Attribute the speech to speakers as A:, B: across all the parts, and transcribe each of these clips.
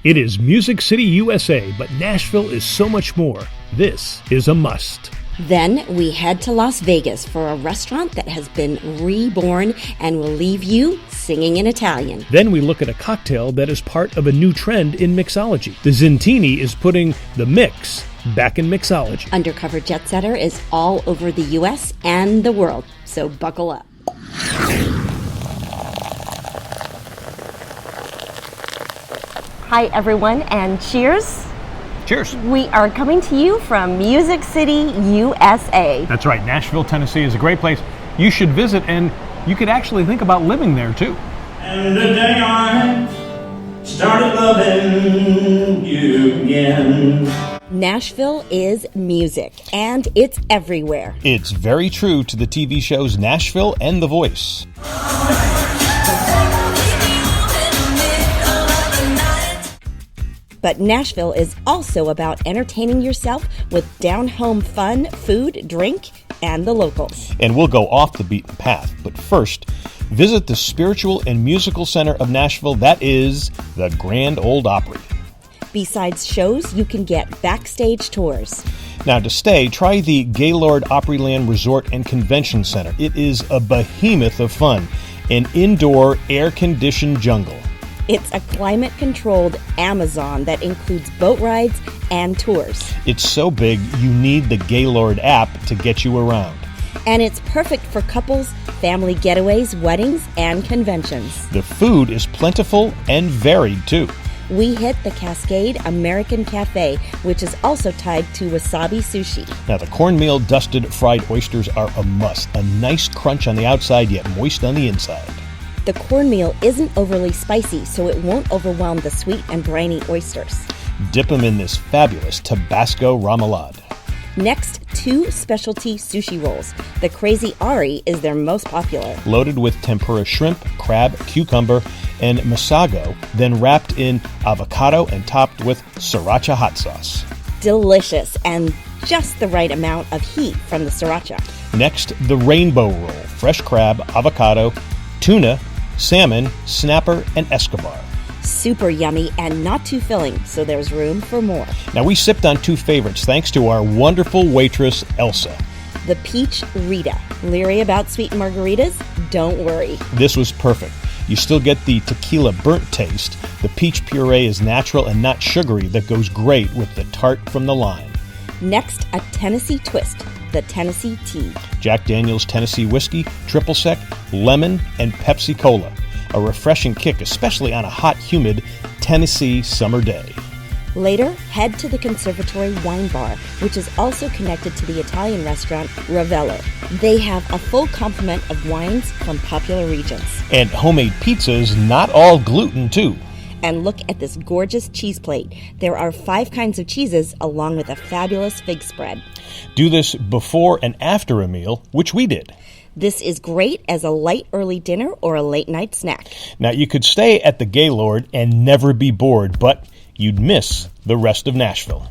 A: It is Music City, USA, but Nashville is so much more. This is a must.
B: Then we head to Las Vegas for a restaurant that has been reborn and will leave you singing in Italian.
A: Then we look at a cocktail that is part of a new trend in mixology. The Zintini is putting the mix back in mixology.
B: Undercover Jet Setter is all over the U.S. and the world, so buckle up. Hi, everyone, and cheers.
A: Cheers.
B: We are coming to you from Music City, USA.
A: That's right. Nashville, Tennessee is a great place. You should visit, and you could actually think about living there, too.
C: And the day I started loving you again.
B: Nashville is music, and it's everywhere.
D: It's very true to the TV shows Nashville and The Voice.
B: But Nashville is also about entertaining yourself with down-home fun, food, drink, and the locals.
D: And we'll go off the beaten path. But first, visit the spiritual and musical center of Nashville, that is the Grand Ole Opry.
B: Besides shows, you can get backstage tours.
D: Now, to stay, try the Gaylord Opryland Resort and Convention Center. It is a behemoth of fun, an indoor, air-conditioned jungle.
B: It's a climate-controlled Amazon that includes boat rides and tours.
D: It's so big, you need the Gaylord app to get you around.
B: And it's perfect for couples, family getaways, weddings, and conventions.
D: The food is plentiful and varied, too.
B: We hit the Cascade American Cafe, which is also tied to wasabi sushi.
D: Now, the cornmeal dusted fried oysters are a must. A nice crunch on the outside, yet moist on the inside.
B: The cornmeal isn't overly spicy, so it won't overwhelm the sweet and briny oysters.
D: Dip them in this fabulous Tabasco remoulade.
B: Next, 2 specialty sushi rolls. The Crazy Ari is their most popular.
D: Loaded with tempura shrimp, crab, cucumber, and masago, then wrapped in avocado and topped with sriracha hot sauce.
B: Delicious and just the right amount of heat from the sriracha.
D: Next, the rainbow roll. Fresh crab, avocado, tuna, salmon, snapper, and Escobar.
B: Super yummy and not too filling, so there's room for more.
D: Now, we sipped on 2 favorites thanks to our wonderful waitress, Elsa.
B: The Peach Rita. Leery about sweet margaritas? Don't worry.
D: This was perfect. You still get the tequila burnt taste. The peach puree is natural and not sugary that goes great with the tart from the lime.
B: Next, a Tennessee twist. The Tennessee Tea.
D: Jack Daniel's Tennessee Whiskey, Triple Sec, Lemon, and Pepsi Cola. A refreshing kick, especially on a hot, humid Tennessee summer day.
B: Later, head to the Conservatory Wine Bar, which is also connected to the Italian restaurant Ravello. They have a full complement of wines from popular regions.
D: And homemade pizzas, not all gluten, too.
B: And look at this gorgeous cheese plate. There are 5 kinds of cheeses along with a fabulous fig spread.
D: Do this before and after a meal, which we did.
B: This is great as a light early dinner or a late night snack.
D: Now, you could stay at the Gaylord and never be bored, but you'd miss the rest of Nashville.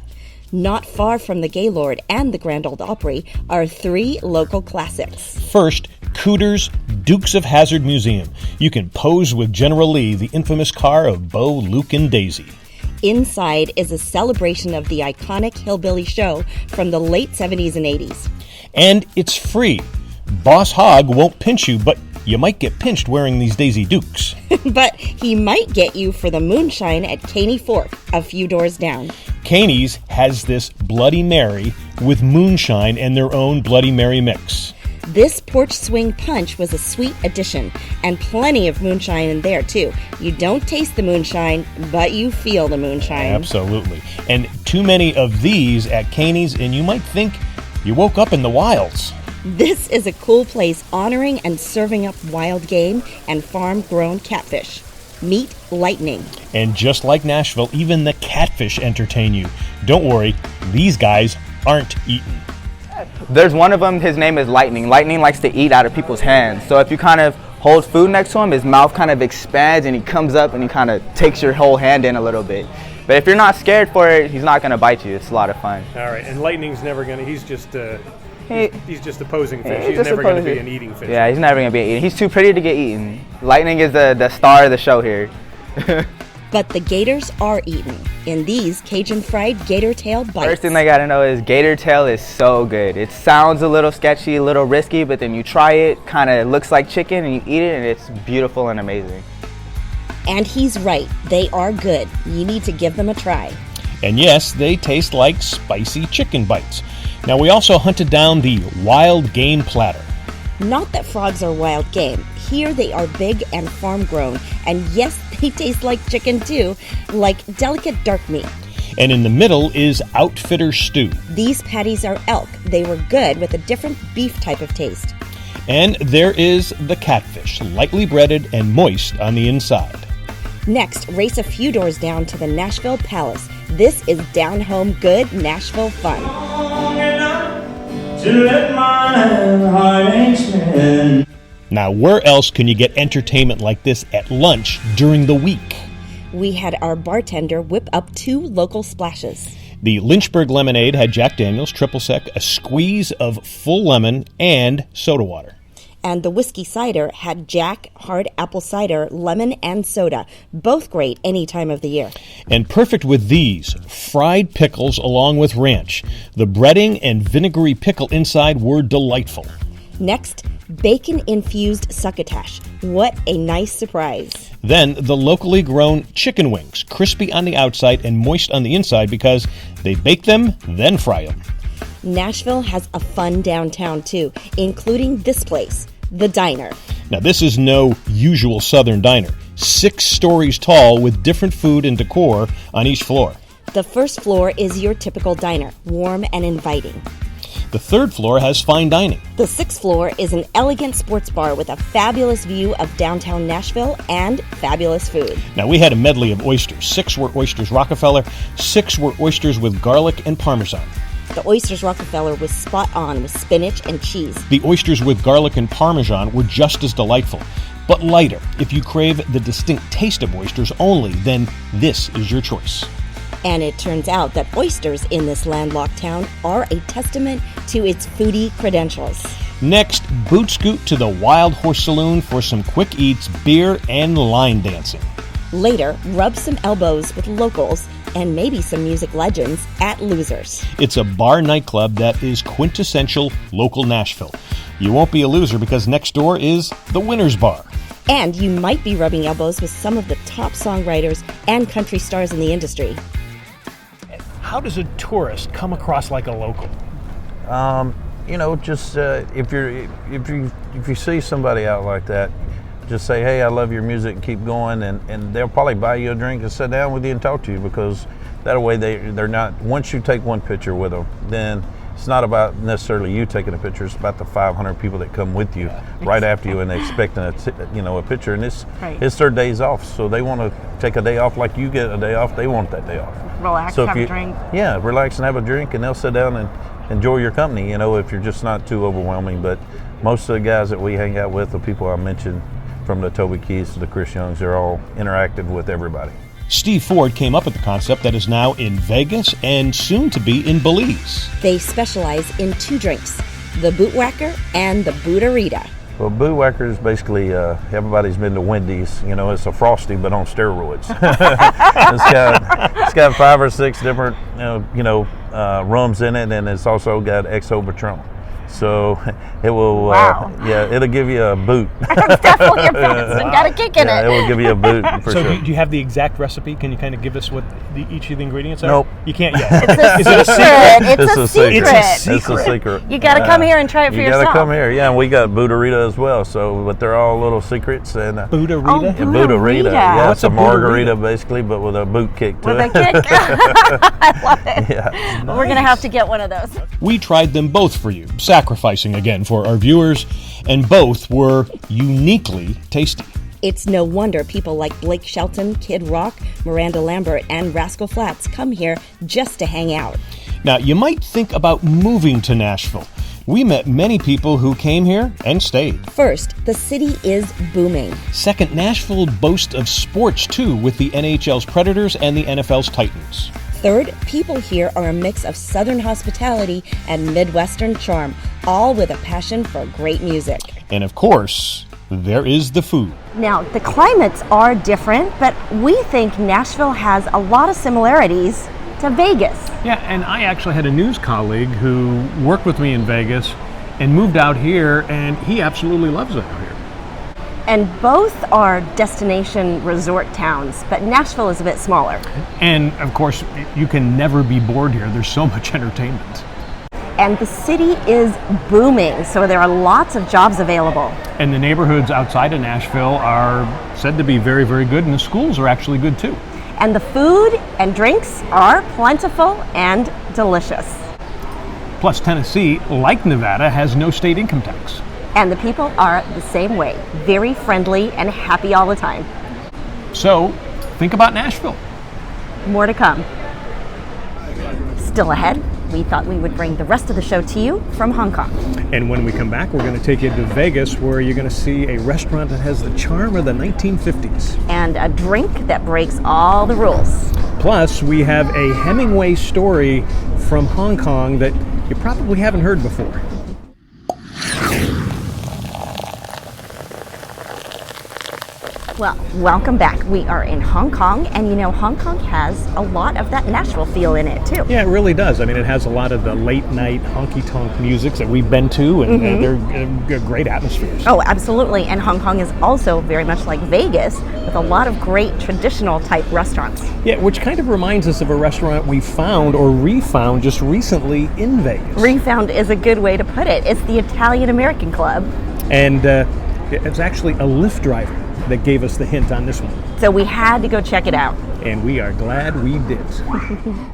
B: Not far from the Gaylord and the Grand Ole Opry are 3 local classics.
D: First, Cooter's Dukes of Hazzard Museum. You can pose with General Lee, the infamous car of Bo, Luke, and Daisy.
B: Inside is a celebration of the iconic hillbilly show from the late 70s and 80s.
D: And it's free. Boss Hogg won't pinch you, but you might get pinched wearing these Daisy Dukes.
B: But he might get you for the moonshine at Caney Fork, a few doors down.
D: Caney's has this Bloody Mary with moonshine and their own Bloody Mary mix.
B: This porch swing punch was a sweet addition, and plenty of moonshine in there, too. You don't taste the moonshine, but you feel the moonshine.
D: Absolutely. And too many of these at Caney's, and you might think you woke up in the wilds.
B: This is a cool place honoring and serving up wild game and farm-grown catfish. Meet Lightning.
D: And just like Nashville, even the catfish entertain you. Don't worry, these guys aren't eaten.
E: There's one of them, his name is Lightning. Lightning likes to eat out of people's hands. So if you kind of hold food next to him, his mouth kind of expands and he comes up and he kind of takes your whole hand in a little bit. But if you're not scared for it, he's not going to bite you. It's a lot of fun.
A: All right, and Lightning's never going to, he's just a posing fish.
E: He's
A: never going to be an eating fish.
E: Yeah, he's never going to be eaten. He's too pretty to get eaten. Lightning is the star of the show here.
B: But the gators are eaten in these Cajun fried gator tail bites.
E: First thing they gotta know is gator tail is so good. It sounds a little sketchy, a little risky, but then you try it, kind of looks like chicken, and you eat it, and it's beautiful and amazing.
B: And he's right, they are good. You need to give them a try.
D: And yes, they taste like spicy chicken bites. Now, we also hunted down the wild game platter.
B: Not that frogs are wild game. Here they are big and farm grown. And yes, they taste like chicken too, like delicate dark meat.
D: And in the middle is outfitter stew.
B: These patties are elk. They were good with a different beef type of taste.
D: And there is the catfish, lightly breaded and moist on the inside.
B: Next, race a few doors down to the Nashville Palace. This is down home good Nashville fun.
C: Long enough to let my heartaches mend.
D: Now, where else can you get entertainment like this at lunch during the week?
B: We had our bartender whip up 2 local splashes.
D: The Lynchburg lemonade had Jack Daniels, triple sec, a squeeze of full lemon, and soda water.
B: And the whiskey cider had Jack hard apple cider, lemon, and soda. Both great any time of the year.
D: And perfect with these, fried pickles along with ranch. The breading and vinegary pickle inside were delightful.
B: Next, bacon-infused succotash. What a nice surprise.
D: Then the locally grown chicken wings, crispy on the outside and moist on the inside because they bake them, then fry them.
B: Nashville has a fun downtown too, including this place, the Diner.
D: Now, this is no usual Southern diner. 6 stories tall with different food and decor on each floor.
B: The first floor is your typical diner, warm and inviting.
D: The 3rd floor has fine dining.
B: The 6th floor is an elegant sports bar with a fabulous view of downtown Nashville and fabulous food.
D: Now, we had a medley of oysters. 6 were oysters Rockefeller, 6 were oysters with garlic and Parmesan.
B: The oysters Rockefeller was spot on with spinach and cheese.
D: The oysters with garlic and Parmesan were just as delightful, but lighter. If you crave the distinct taste of oysters only, then this is your choice.
B: And it turns out that oysters in this landlocked town are a testament to its foodie credentials.
D: Next, boot scoot to the Wild Horse Saloon for some quick eats, beer, and line dancing.
B: Later, rub some elbows with locals and maybe some music legends at Losers.
D: It's a bar nightclub that is quintessential local Nashville. You won't be a loser because next door is the Winners Bar.
B: And you might be rubbing elbows with some of the top songwriters and country stars in the industry.
A: How does a tourist come across like a local?
F: Just if you see somebody out like that, just say, hey, I love your music, and keep going, and they'll probably buy you a drink and sit down with you and talk to you, because that way they're not, once you take one picture with them, then it's not about necessarily you taking a picture, it's about the 500 people that come with you right after you and they're expecting a picture, and it's their days off, so they want to take a day off like you get a day off, they want that day off.
G: Relax, have a drink.
F: Yeah, relax and have a drink, and they'll sit down and enjoy your company, if you're just not too overwhelming. But most of the guys that we hang out with, the people I mentioned, from the Toby Keiths to the Chris Youngs, they're all interactive with everybody.
D: Steve Ford came up with the concept that is now in Vegas and soon to be in Belize.
B: They specialize in 2 drinks, the Bootwhacker and the Booterita.
F: Well, Bootwhacker is basically, everybody's been to Wendy's, it's a Frosty but on steroids. It's got 5 or 6 different, rums in it, and it's also got XO Patron. So it will, it'll give you a boot.
G: It's definitely a bonus. Got a kick in it.
F: It will give you a boot for sure.
A: So do you have the exact recipe? Can you kind of give us what each of the ingredients are?
F: Nope.
A: You can't yet.
G: It's a secret. It's a secret.
F: It's a secret.
G: You got to come here and try it for yourself.
F: You got to come here. Yeah, and we got Booterita as well. So, but they're all little secrets. And
A: Booterita?
G: Oh,
F: yeah, Booterita. Yeah,
A: what's
F: it's a margarita
A: Booterita?
F: basically, but with a boot kick to
G: With
F: it.
G: a kick. I love it.
F: Yeah.
G: Well, we're going to have to get one of those.
D: We tried them both for you, sacrificing again for our viewers, and both were uniquely tasty.
B: It's no wonder people like Blake Shelton, Kid Rock, Miranda Lambert, and Rascal Flatts come here just to hang out.
D: Now, you might think about moving to Nashville. We met many people who came here and stayed.
B: First, the city is booming.
D: Second, Nashville boasts of sports too, with the NHL's Predators and the NFL's Titans.
B: Third, people here are a mix of Southern hospitality and Midwestern charm, all with a passion for great music.
D: And of course, there is the food.
G: Now, the climates are different, but we think Nashville has a lot of similarities to Vegas.
A: Yeah, and I actually had a news colleague who worked with me in Vegas and moved out here, and he absolutely loves it out here.
G: And both are destination resort towns, but Nashville is a bit smaller.
A: And of course, you can never be bored here. There's so much entertainment.
G: And the city is booming, so there are lots of jobs available.
A: And the neighborhoods outside of Nashville are said to be very, very good, and the schools are actually good too.
G: And the food and drinks are plentiful and delicious.
A: Plus, Tennessee, like Nevada, has no state income tax.
G: And the people are the same way, very friendly and happy all the time.
A: So, think about Nashville.
G: More to come. Still ahead, we thought we would bring the rest of the show to you from Hong Kong.
A: And when we come back, we're going to take you to Vegas, where you're going to see a restaurant that has the charm of the 1950s.
G: And a drink that breaks all the rules.
A: Plus, we have a Hemingway story from Hong Kong that you probably haven't heard before.
G: Well, welcome back. We are in Hong Kong, and you know, Hong Kong has a lot of that Nashville feel in it, too.
A: Yeah, it really does. I mean, it has a lot of the late-night honky-tonk music that we've been to, and they're great atmospheres.
G: Oh, absolutely. And Hong Kong is also very much like Vegas, with a lot of great traditional-type restaurants.
A: Yeah, which kind of reminds us of a restaurant we found or refound just recently in Vegas.
G: Refound is a good way to put it. It's the Italian-American Club.
A: And it's actually a Lyft driver that gave us the hint on this one.
G: So we had to go check it out.
A: And we are glad we did.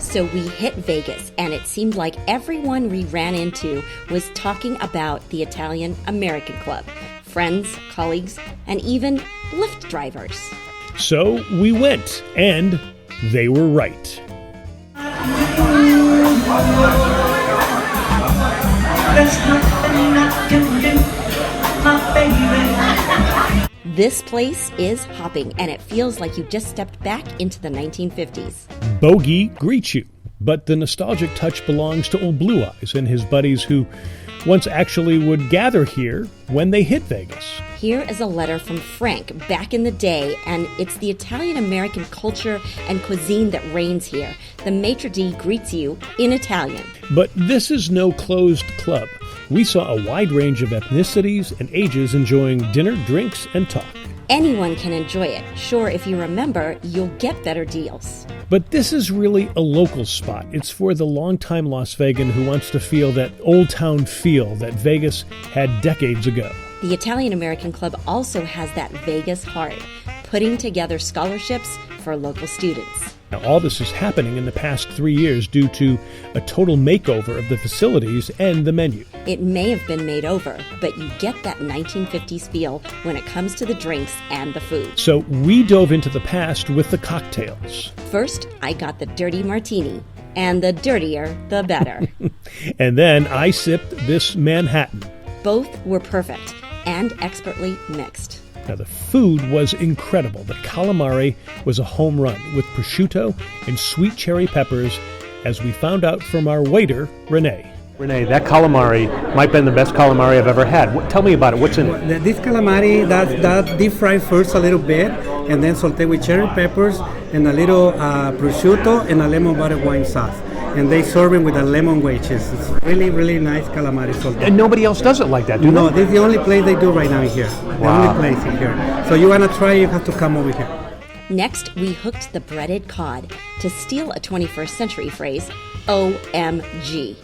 B: So we hit Vegas, and it seemed like everyone we ran into was talking about the Italian American Club. Friends, colleagues, and even Lyft drivers.
A: So we went, and they were right.
C: There's nothing I can do, my baby.
B: This place is hopping, and it feels like you just stepped back into the 1950s.
A: Bogey greets you, but the nostalgic touch belongs to old Blue Eyes and his buddies who once actually would gather here when they hit Vegas.
B: Here is a letter from Frank back in the day, and it's the Italian-American culture and cuisine that reigns here. The maitre d' greets you in Italian.
A: But this is no closed club. We saw a wide range of ethnicities and ages enjoying dinner, drinks, and talk.
B: Anyone can enjoy it. Sure, if you remember, you'll get better deals.
A: But this is really a local spot. It's for the longtime Las Vegan who wants to feel that old town feel that Vegas had decades ago.
B: The Italian-American Club also has that Vegas heart, putting together scholarships for local students.
A: Now, all this is happening in the past 3 years due to a total makeover of the facilities and the menu.
B: It may have been made over, but you get that 1950s feel when it comes to the drinks and the food.
A: So we dove into the past with the cocktails.
B: First, I got the dirty martini, and the dirtier, the better.
A: And then I sipped this Manhattan.
B: Both were perfect and expertly mixed.
A: Now, the food was incredible. The calamari was a home run with prosciutto and sweet cherry peppers, as we found out from our waiter, Renee. Renee, that calamari might have been the best calamari I've ever had. Tell me about it. What's in it?
H: This calamari, that deep fried first a little bit, and then sauteed with cherry peppers and a little prosciutto and a lemon butter wine sauce. And they serve it with a lemon wedges. It's really, really nice calamari sauteed.
A: And nobody else does it like that, do they?
H: No, this is the only place they do right now here. The only place in here. So you want to try, you have to come over here.
B: Next, we hooked the breaded cod. To steal a 21st century phrase, OMG.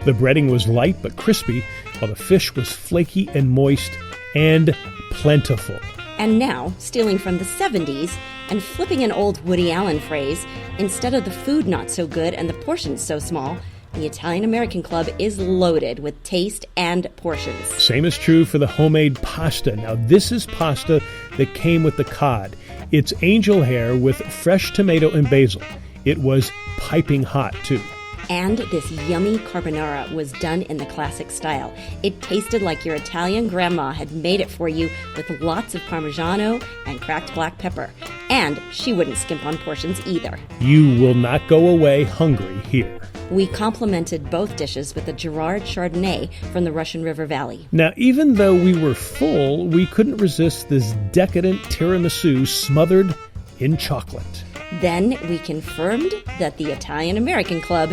A: The breading was light but crispy, while the fish was flaky and moist and plentiful.
B: And now, stealing from the 70s and flipping an old Woody Allen phrase, instead of the food not so good and the portions so small, the Italian-American Club is loaded with taste and portions.
A: Same is true for the homemade pasta. Now, this is pasta that came with the cod. It's angel hair with fresh tomato and basil. It was piping hot, too.
B: And this yummy carbonara was done in the classic style. It tasted like your Italian grandma had made it for you with lots of Parmigiano and cracked black pepper. And she wouldn't skimp on portions either.
A: You will not go away hungry here.
B: We complemented both dishes with a Girard Chardonnay from the Russian River Valley.
A: Now, even though we were full, we couldn't resist this decadent tiramisu smothered in chocolate.
B: Then we confirmed that the Italian American Club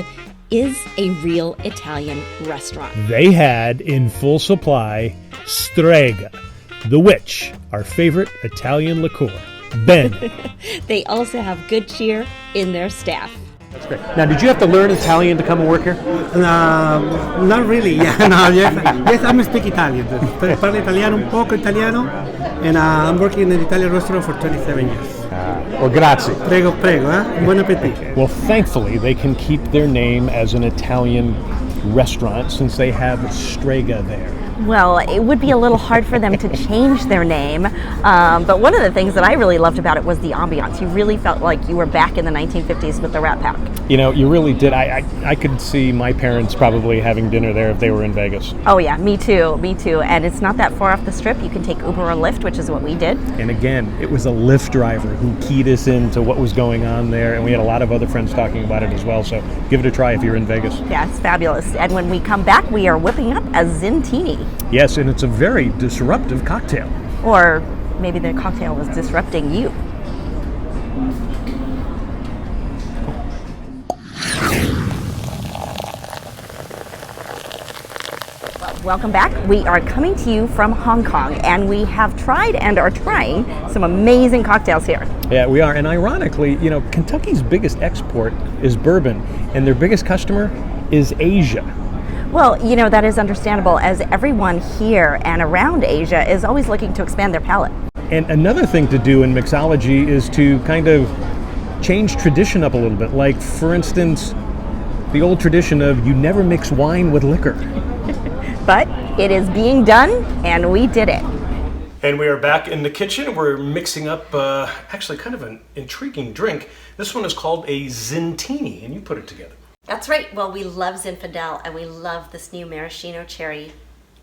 B: is a real Italian restaurant.
A: They had in full supply Strega, the witch, our favorite Italian liqueur. Ben.
B: They also have good cheer in their staff.
A: That's great. Now, did you have to learn Italian to come and work here?
H: Not really. Yeah, no, yes, I speak Italian. Parlo italiano, un poco italiano, and I'm working in an Italian restaurant for 27 years.
A: Well, grazie.
H: Prego, prego, buon appetito.
A: Well, thankfully, they can keep their name as an Italian restaurant since they have Strega there.
G: Well, it would be a little hard for them to change their name, but one of the things that I really loved about it was the ambiance. You really felt like you were back in the 1950s with the Rat Pack.
A: You know, you really did. I could see my parents probably having dinner there if they were in Vegas.
G: Oh yeah, me too. And it's not that far off the strip. You can take Uber or Lyft, which is what we did.
A: And again, it was a Lyft driver who keyed us into what was going on there, and we had a lot of other friends talking about it as well, so give it a try if you're in Vegas.
G: Yeah, it's fabulous. And when we come back, we are whipping up a Zintini.
A: Yes, and it's a very disruptive cocktail.
G: Or maybe the cocktail was disrupting you. Welcome back. We are coming to you from Hong Kong, and we have tried and are trying some amazing cocktails here.
A: Yeah, we are. And ironically, you know, Kentucky's biggest export is bourbon, and their biggest customer is Asia.
G: Well, you know, that is understandable, as everyone here and around Asia is always looking to expand their palate.
A: And another thing to do in mixology is to kind of change tradition up a little bit. Like, for instance, the old tradition of you never mix wine with liquor.
G: But it is being done, and we did it.
A: And we are back in the kitchen. We're mixing up actually kind of an intriguing drink. This one is called a Zintini, and you put it together.
B: That's right. Well, we love Zinfandel, and we love this new maraschino cherry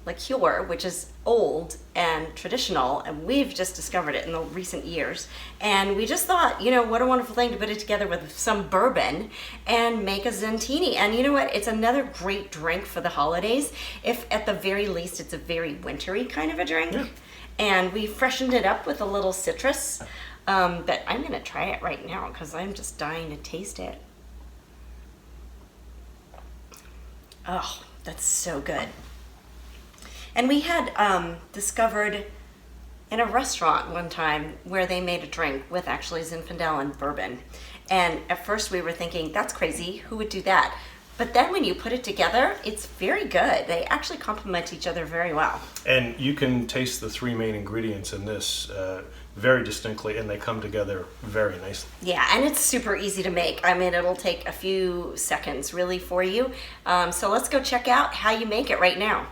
B: liqueur, which is old and traditional, and we've just discovered it in the recent years. And we just thought, you know, what a wonderful thing to put it together with some bourbon and make a Zintini. And you know what? It's another great drink for the holidays. If at the very least, it's a very wintry kind of a drink. Yeah. And we freshened it up with a little citrus. But I'm going to try it right now because I'm just dying to taste it. Oh, that's so good. And we had discovered in a restaurant one time where they made a drink with actually Zinfandel and bourbon. And at first we were thinking, that's crazy, who would do that? But then when you put it together, it's very good. They actually complement each other very well.
A: And you can taste the three main ingredients in this very distinctly, and they come together very nicely.
B: Yeah, and it's super easy to make. I mean, it'll take a few seconds really for you. So let's go check out how you make it right now.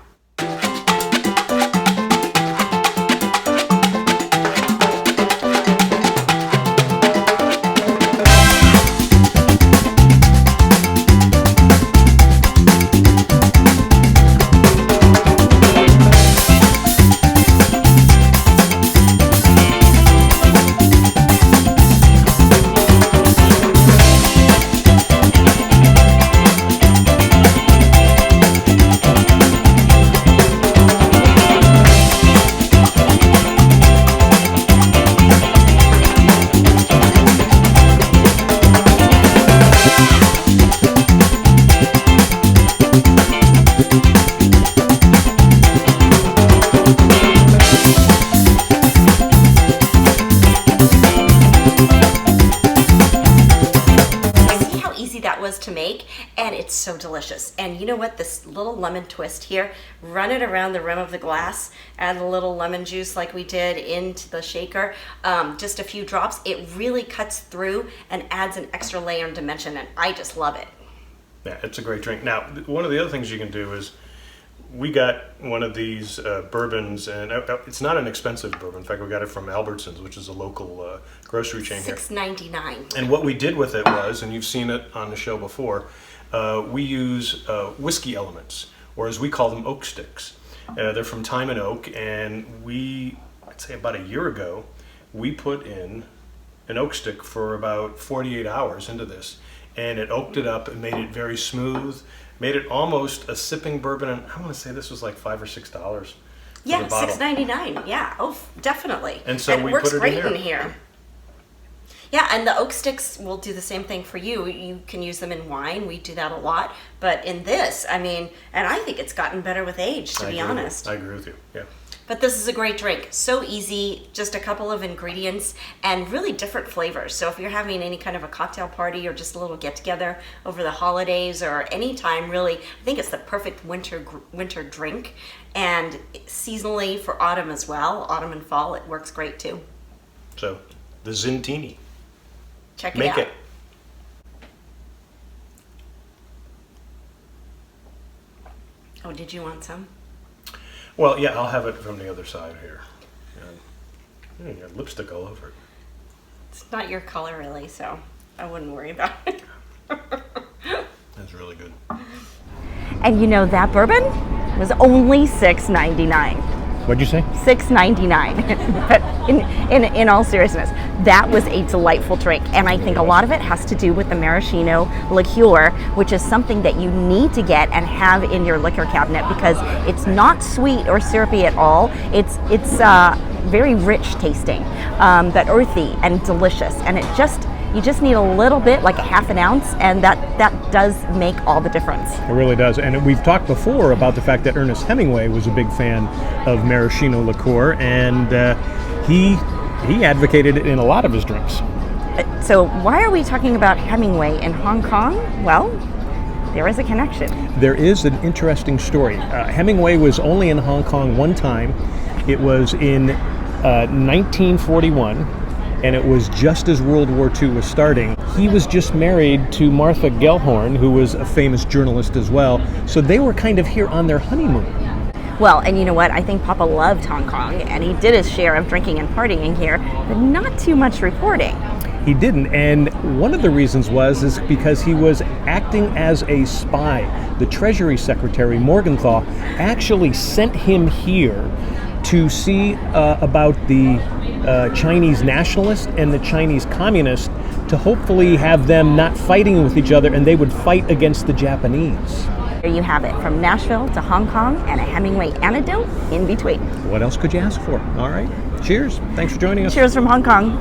B: To make, and it's so delicious. And you know what, this little lemon twist here, run it around the rim of the glass, add a little lemon juice like we did into the shaker, just a few drops. It really cuts through and adds an extra layer and dimension, and I just love it.
A: Yeah, it's a great drink. Now, one of the other things you can do is we got one of these bourbons, and it's not an expensive bourbon. In fact, we got it from Albertsons, which is a local grocery chain here.
B: $6.99.
A: And what we did with it was, and you've seen it on the show before, we use whiskey elements, or as we call them, oak sticks. They're from thyme and oak, and I'd say about a year ago, we put in an oak stick for about 48 hours into this.
D: and it oaked it up and made it very smooth, made it almost a sipping bourbon. And I want to say this was like $5 or $6.
B: Yeah, $6.99. Yeah, definitely.
D: And so we
B: works
D: put it
B: great
D: in
B: in here. Yeah, and the oak sticks will do the same thing for you. You can use them in wine. We do that a lot. But in this, I mean, and I think it's gotten better with age, to be honest.
D: I agree with you, yeah.
B: But this is a great drink. So easy, just a couple of ingredients and really different flavors. So if you're having any kind of a cocktail party or just a little get-together over the holidays or any time, really, I think it's the perfect winter drink. And seasonally for autumn as well, autumn and fall, it works great too.
D: So, the Zintini.
B: Check it out.
D: Make it.
B: Oh, did you want some?
D: Well, yeah, I'll have it from the other side here. You got lipstick all over it.
B: It's not your color really, so I wouldn't worry about it.
D: That's really good.
G: And you know, that bourbon was only $6.99.
D: What'd you say?
G: $6.99. But in all seriousness, that was a delightful drink, and I think a lot of it has to do with the maraschino liqueur, which is something that you need to get and have in your liquor cabinet because it's not sweet or syrupy at all. It's very rich tasting, but earthy and delicious, and you just need a little bit, like a half an ounce, and that does make all the difference.
A: It really does. And we've talked before about the fact that Ernest Hemingway was a big fan of maraschino liqueur, and he advocated it in a lot of his drinks.
G: So why are we talking about Hemingway in Hong Kong? Well, there is a connection.
A: There is an interesting story. Hemingway was only in Hong Kong one time. It was in 1941. And it was just as World War II was starting. He was just married to Martha Gellhorn, who was a famous journalist as well. So they were kind of here on their honeymoon.
G: Well, and you know what? I think Papa loved Hong Kong, and he did his share of drinking and partying here, but not too much reporting.
A: He didn't, and one of the reasons is because he was acting as a spy. The Treasury Secretary, Morgenthau, actually sent him here to see about the Chinese nationalists and the Chinese communists, to hopefully have them not fighting with each other and they would fight against the Japanese.
G: There you have it, from Nashville to Hong Kong and a Hemingway anecdote in between.
A: What else could you ask for? All right. Cheers. Thanks for joining us.
G: Cheers from Hong Kong.